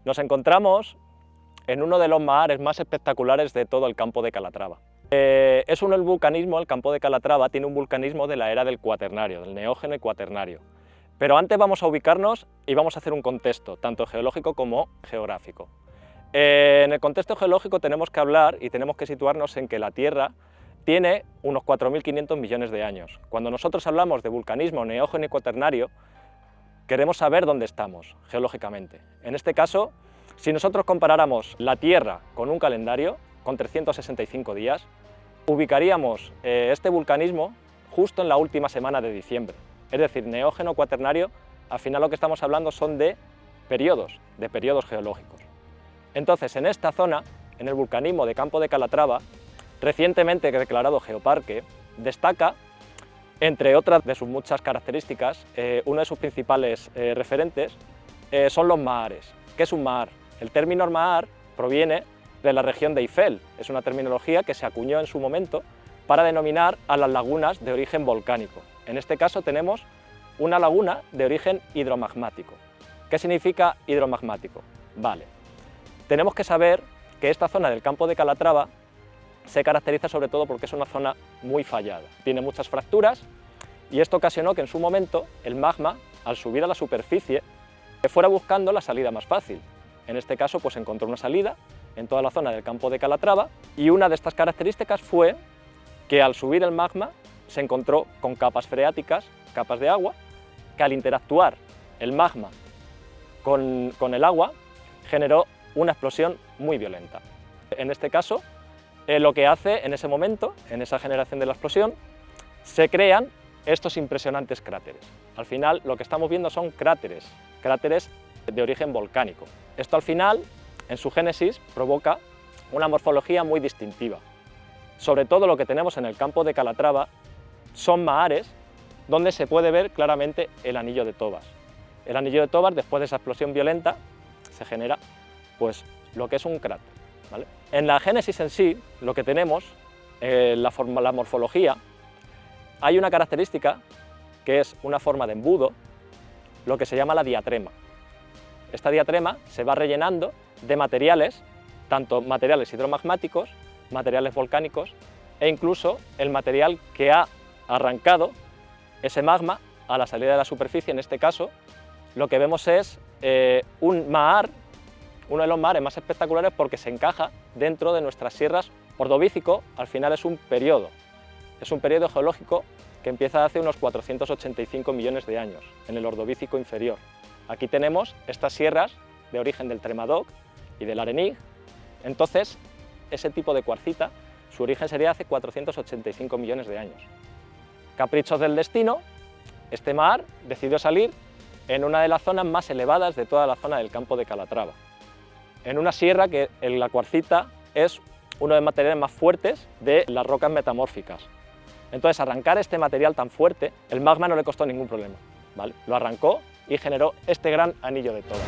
Nos encontramos en uno de los mahares más espectaculares de todo el campo de Calatrava. Es el vulcanismo, el campo de Calatrava tiene un vulcanismo de la era del Cuaternario, del Neógeno y Cuaternario. Pero antes vamos a ubicarnos y vamos a hacer un contexto, tanto geológico como geográfico. En el contexto geológico tenemos que hablar y tenemos que situarnos en que la Tierra tiene unos 4.500 millones de años. Cuando nosotros hablamos de vulcanismo neógeno y cuaternario, queremos saber dónde estamos geológicamente. En este caso, si nosotros comparáramos la Tierra con un calendario, con 365 días, ubicaríamos este vulcanismo justo en la última semana de diciembre. Es decir, neógeno, cuaternario, al final lo que estamos hablando son de periodos geológicos. Entonces, en esta zona, en el vulcanismo de Campo de Calatrava, recientemente declarado geoparque, destaca, entre otras de sus muchas características, uno de sus principales referentes son los mahares. ¿Qué es un mahar? El término mahar proviene de la región de Eifel, es una terminología que se acuñó en su momento para denominar a las lagunas de origen volcánico. En este caso tenemos una laguna de origen hidromagmático. ¿Qué significa hidromagmático? Vale, tenemos que saber que esta zona del Campo de Calatrava se caracteriza sobre todo porque es una zona muy fallada, tiene muchas fracturas y esto ocasionó que en su momento el magma, al subir a la superficie, fuera buscando la salida más fácil. En este caso pues encontró una salida en toda la zona del Campo de Calatrava y una de estas características fue que al subir el magma se encontró con capas freáticas, capas de agua, que al interactuar el magma con el agua generó una explosión muy violenta. En este caso, lo que hace en ese momento, en esa generación de la explosión, se crean estos impresionantes cráteres. Al final lo que estamos viendo son cráteres de origen volcánico. Esto al final, en su génesis, provoca una morfología muy distintiva. Sobre todo lo que tenemos en el Campo de Calatrava son mahares donde se puede ver claramente el anillo de Toba. El anillo de Toba, después de esa explosión violenta, se genera pues, lo que es un cráter, ¿vale? En la génesis en sí, lo que tenemos, la morfología, hay una característica que es una forma de embudo, lo que se llama la diatrema. Esta diatrema se va rellenando de materiales, tanto materiales hidromagmáticos, materiales volcánicos e incluso el material que ha arrancado ese magma a la salida de la superficie. En este caso, lo que vemos es un mahar, uno de los mahares más espectaculares porque se encaja dentro de nuestras sierras. Ordovícico al final es un periodo geológico que empieza hace unos 485 millones de años, en el Ordovícico inferior. Aquí tenemos estas sierras de origen del Tremadoc y del Arenig. Entonces, ese tipo de cuarcita, su origen sería hace 485 millones de años. Caprichos del destino, este mahar decidió salir en una de las zonas más elevadas de toda la zona del Campo de Calatrava, en una sierra que en la cuarcita es uno de los materiales más fuertes de las rocas metamórficas. Entonces, arrancar este material tan fuerte, el magma no le costó ningún problema, ¿vale? Lo arrancó y generó este gran anillo de Toba.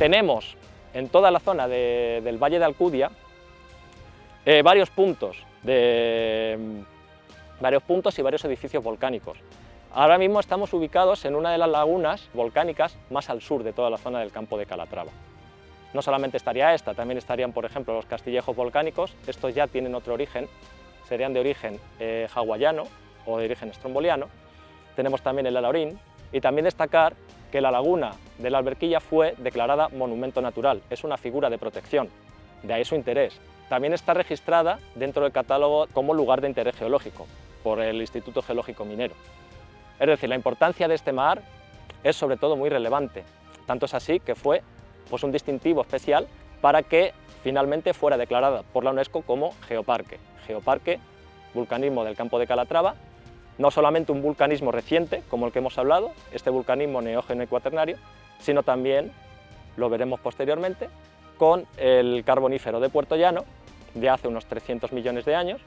Tenemos en toda la zona del Valle de Alcudia varios puntos y varios edificios volcánicos. Ahora mismo estamos ubicados en una de las lagunas volcánicas más al sur de toda la zona del campo de Calatrava. No solamente estaría esta, también estarían, por ejemplo, los castillejos volcánicos. Estos ya tienen otro origen, serían de origen hawaiano o de origen stromboliano. Tenemos también el Alaurín, y también destacar que la laguna de la Alberquilla fue declarada monumento natural, es una figura de protección, de ahí su interés. También está registrada dentro del catálogo como lugar de interés geológico por el Instituto Geológico Minero. Es decir, la importancia de este mar es sobre todo muy relevante, tanto es así que fue un distintivo especial para que finalmente fuera declarada por la UNESCO como geoparque. Geoparque, vulcanismo del campo de Calatrava, no solamente un vulcanismo reciente, como el que hemos hablado, este vulcanismo neógeno y cuaternario, sino también, lo veremos posteriormente, con el carbonífero de Puerto Llano, de hace unos 300 millones de años,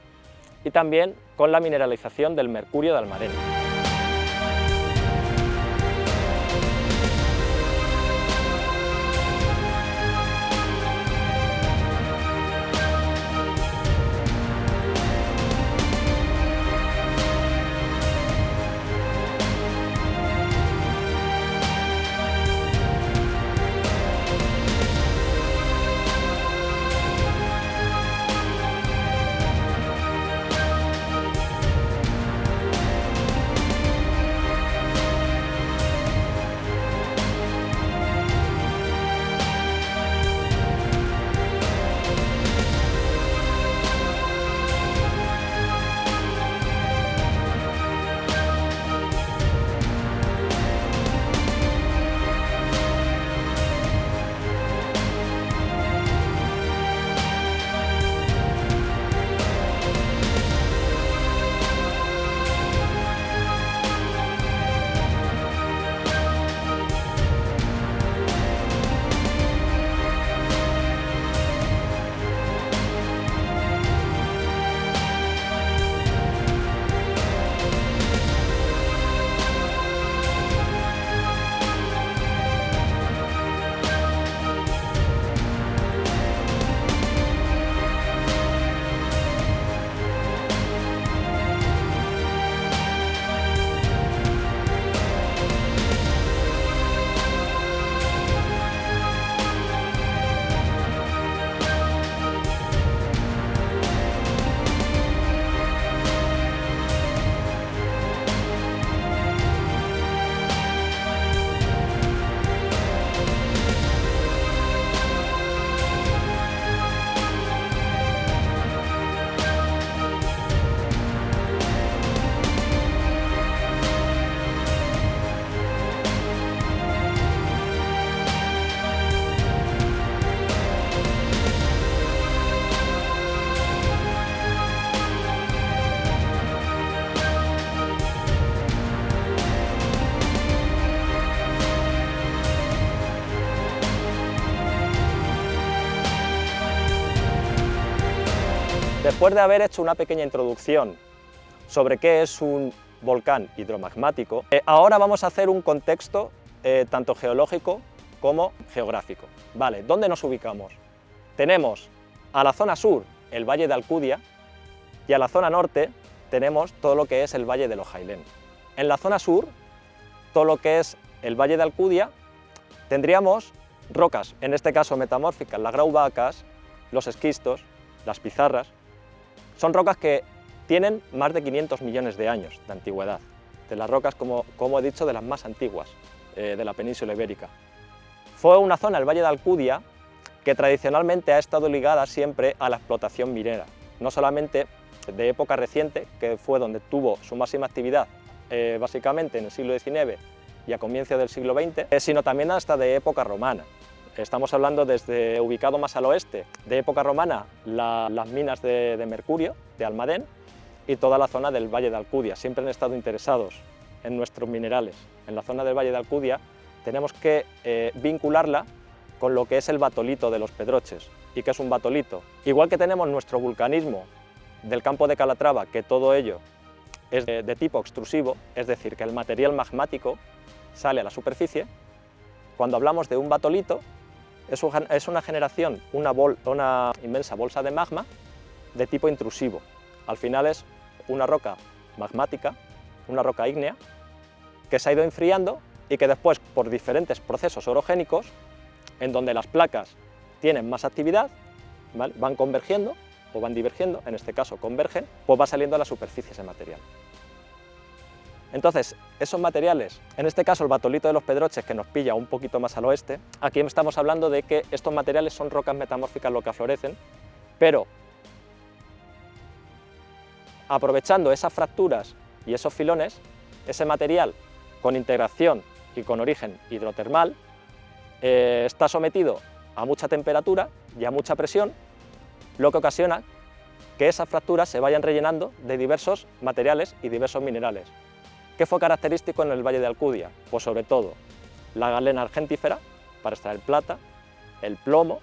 y también con la mineralización del mercurio de Almadén. Después de haber hecho una pequeña introducción sobre qué es un volcán hidromagmático, ahora vamos a hacer un contexto tanto geológico como geográfico. Vale, ¿dónde nos ubicamos? Tenemos a la zona sur el Valle de Alcudia y a la zona norte tenemos todo lo que es el Valle de los Jailén. En la zona sur, todo lo que es el Valle de Alcudia, tendríamos rocas, en este caso metamórficas, las graubacas, los esquistos, las pizarras. Son rocas que tienen más de 500 millones de años de antigüedad, de las rocas, como he dicho, de las más antiguas de la península ibérica. Fue una zona, el Valle de Alcudia, que tradicionalmente ha estado ligada siempre a la explotación minera, no solamente de época reciente, que fue donde tuvo su máxima actividad, básicamente en el siglo XIX y a comienzos del siglo XX, sino también hasta de época romana. Estamos hablando desde, ubicado más al oeste, de época romana, las minas de mercurio, de Almadén, y toda la zona del Valle de Alcudia. Siempre han estado interesados en nuestros minerales. En la zona del Valle de Alcudia tenemos que vincularla con lo que es el batolito de los Pedroches. ¿Y qué es un batolito? Igual que tenemos nuestro vulcanismo del campo de Calatrava, que todo ello es de tipo extrusivo, es decir, que el material magmático sale a la superficie, cuando hablamos de un batolito, es una generación, una inmensa bolsa de magma de tipo intrusivo. Al final es una roca magmática, una roca ígnea, que se ha ido enfriando y que después, por diferentes procesos orogénicos, en donde las placas tienen más actividad, ¿vale?, van convergiendo o van divergiendo, en este caso convergen, pues va saliendo a la superficie ese material. Entonces, esos materiales, en este caso el batolito de los Pedroches, que nos pilla un poquito más al oeste, aquí estamos hablando de que estos materiales son rocas metamórficas lo que aflorecen, pero aprovechando esas fracturas y esos filones, ese material con integración y con origen hidrotermal está sometido a mucha temperatura y a mucha presión, lo que ocasiona que esas fracturas se vayan rellenando de diversos materiales y diversos minerales. ¿Qué fue característico en el Valle de Alcudia? Pues sobre todo la galena argentífera, para extraer plata, el plomo,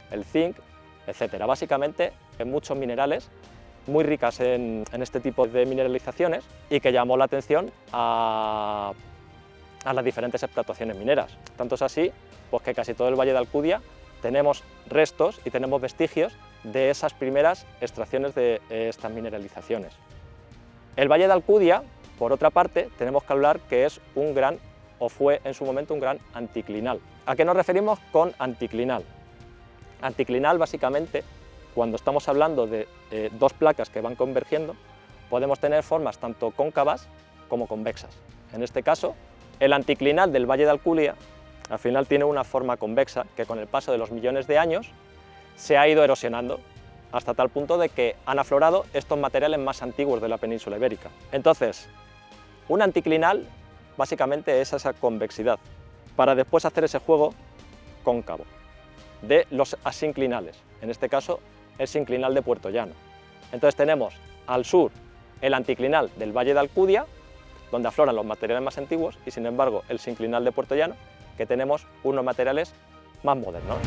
el zinc, etc. Básicamente en muchos minerales muy ricas en este tipo de mineralizaciones y que llamó la atención a las diferentes explotaciones mineras. Tanto es así pues que casi todo el Valle de Alcudia tenemos restos y tenemos vestigios de esas primeras extracciones de estas mineralizaciones. El Valle de Alcudia, por otra parte, tenemos que hablar que es un gran, o fue en su momento un gran anticlinal. ¿A qué nos referimos con anticlinal? Anticlinal, básicamente, cuando estamos hablando de dos placas que van convergiendo, podemos tener formas tanto cóncavas como convexas. En este caso, el anticlinal del Valle de Alcudia al final tiene una forma convexa que con el paso de los millones de años se ha ido erosionando hasta tal punto de que han aflorado estos materiales más antiguos de la península ibérica. Entonces, un anticlinal básicamente es esa convexidad, para después hacer ese juego cóncavo de los asinclinales, en este caso el sinclinal de Puerto Llano. Entonces tenemos al sur el anticlinal del Valle de Alcudia, donde afloran los materiales más antiguos, y sin embargo el sinclinal de Puerto Llano, que tenemos unos materiales más modernos.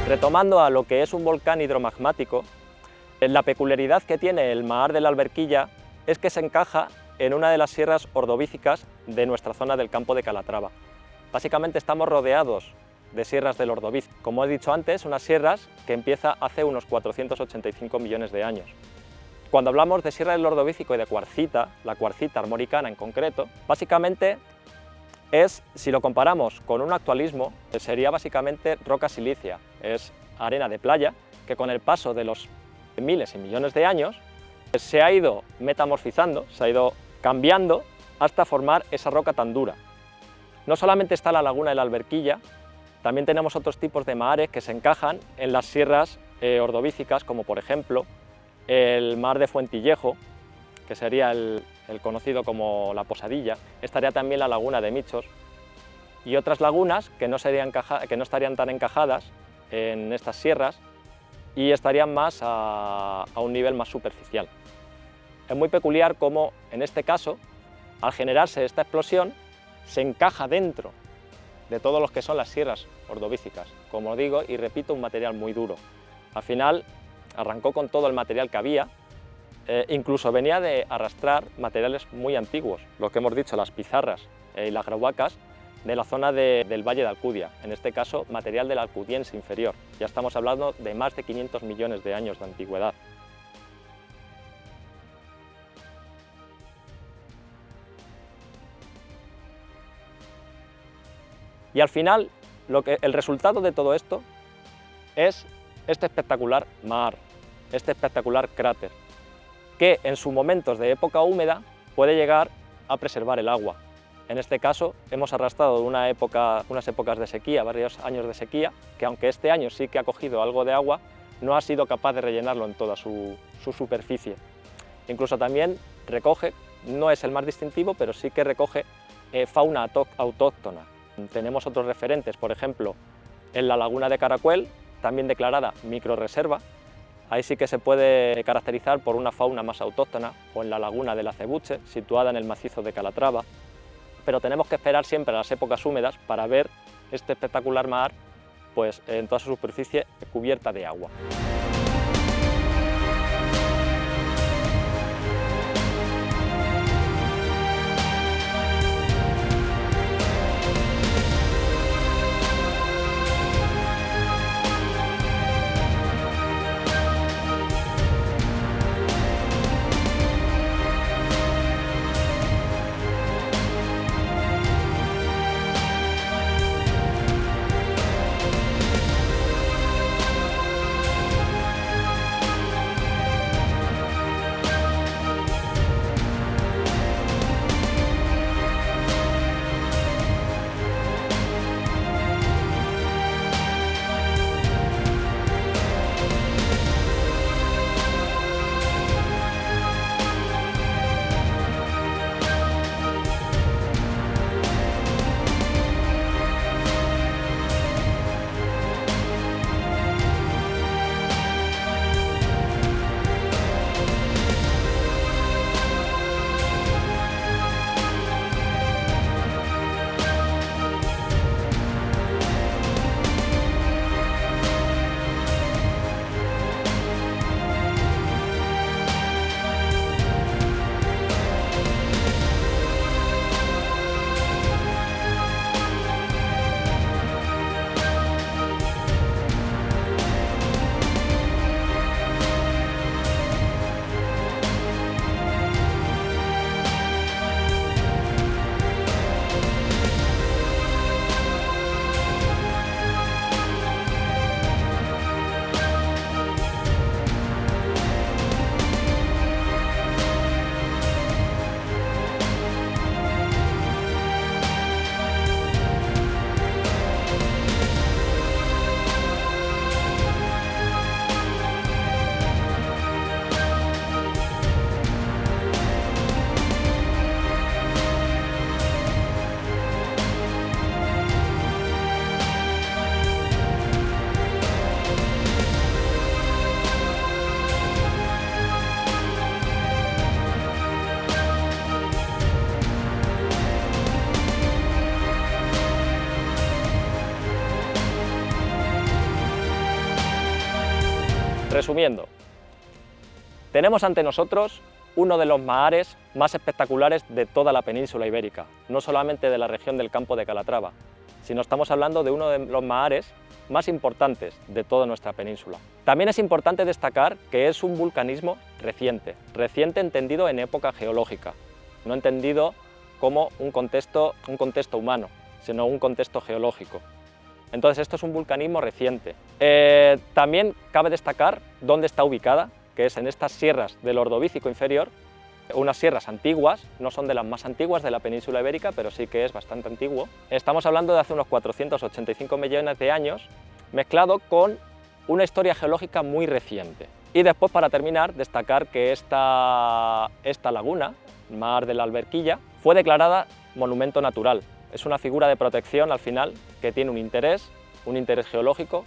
Retomando a lo que es un volcán hidromagmático, la peculiaridad que tiene el Mahar de la Alberquilla es que se encaja en una de las sierras ordovícicas de nuestra zona del campo de Calatrava. Básicamente estamos rodeados de sierras del Ordovícico. Como he dicho antes, unas sierras que empieza hace unos 485 millones de años. Cuando hablamos de sierra del Ordovícico y de cuarcita, la cuarcita armoricana en concreto, básicamente es, si lo comparamos con un actualismo, sería básicamente roca silicia. Es arena de playa que con el paso de los miles y millones de años se ha ido metamorfizando, se ha ido cambiando hasta formar esa roca tan dura. No solamente está la laguna de la Alberquilla, también tenemos otros tipos de mahares que se encajan en las sierras ordovícicas, como por ejemplo el mar de Fuentillejo, que sería el conocido como la Posadilla. Estaría también la laguna de Michos y otras lagunas que no estarían tan encajadas en estas sierras y estarían más a un nivel más superficial. Es muy peculiar cómo, en este caso, al generarse esta explosión, se encaja dentro de todos los que son las sierras ordovícicas. Como digo y repito, un material muy duro. Al final arrancó con todo el material que había, incluso venía de arrastrar materiales muy antiguos, lo que hemos dicho, las pizarras y las grauwacas de la zona del Valle de Alcudia, en este caso material del Alcudiense inferior. Ya estamos hablando de más de 500 millones de años de antigüedad. Y al final, el resultado de todo esto es este espectacular mar, este espectacular cráter, que en sus momentos de época húmeda puede llegar a preservar el agua. En este caso hemos arrastrado unas épocas de sequía, varios años de sequía, que aunque este año sí que ha cogido algo de agua, no ha sido capaz de rellenarlo en toda su superficie. Incluso también recoge, no es el más distintivo, pero sí que recoge fauna autóctona. Tenemos otros referentes, por ejemplo, en la laguna de Caracuel, también declarada microrreserva. Ahí sí que se puede caracterizar por una fauna más autóctona, o en la laguna del Acebuche, situada en el macizo de Calatrava. Pero tenemos que esperar siempre a las épocas húmedas para ver este espectacular mar pues, en toda su superficie cubierta de agua. Resumiendo, tenemos ante nosotros uno de los mahares más espectaculares de toda la península ibérica, no solamente de la región del Campo de Calatrava, sino estamos hablando de uno de los mahares más importantes de toda nuestra península. También es importante destacar que es un vulcanismo reciente entendido en época geológica, no entendido como un contexto humano, sino un contexto geológico. Entonces esto es un vulcanismo reciente. También cabe destacar dónde está ubicada, que es en estas sierras del Ordovícico inferior, unas sierras antiguas, no son de las más antiguas de la península ibérica, pero sí que es bastante antiguo. Estamos hablando de hace unos 485 millones de años, mezclado con una historia geológica muy reciente. Y después, para terminar, destacar que esta laguna, Mar de la Alberquilla, fue declarada monumento natural. Es una figura de protección al final que tiene un interés geológico,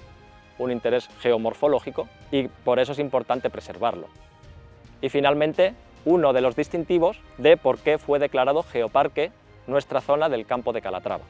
un interés geomorfológico, y por eso es importante preservarlo. Y finalmente, uno de los distintivos de por qué fue declarado geoparque nuestra zona del campo de Calatrava.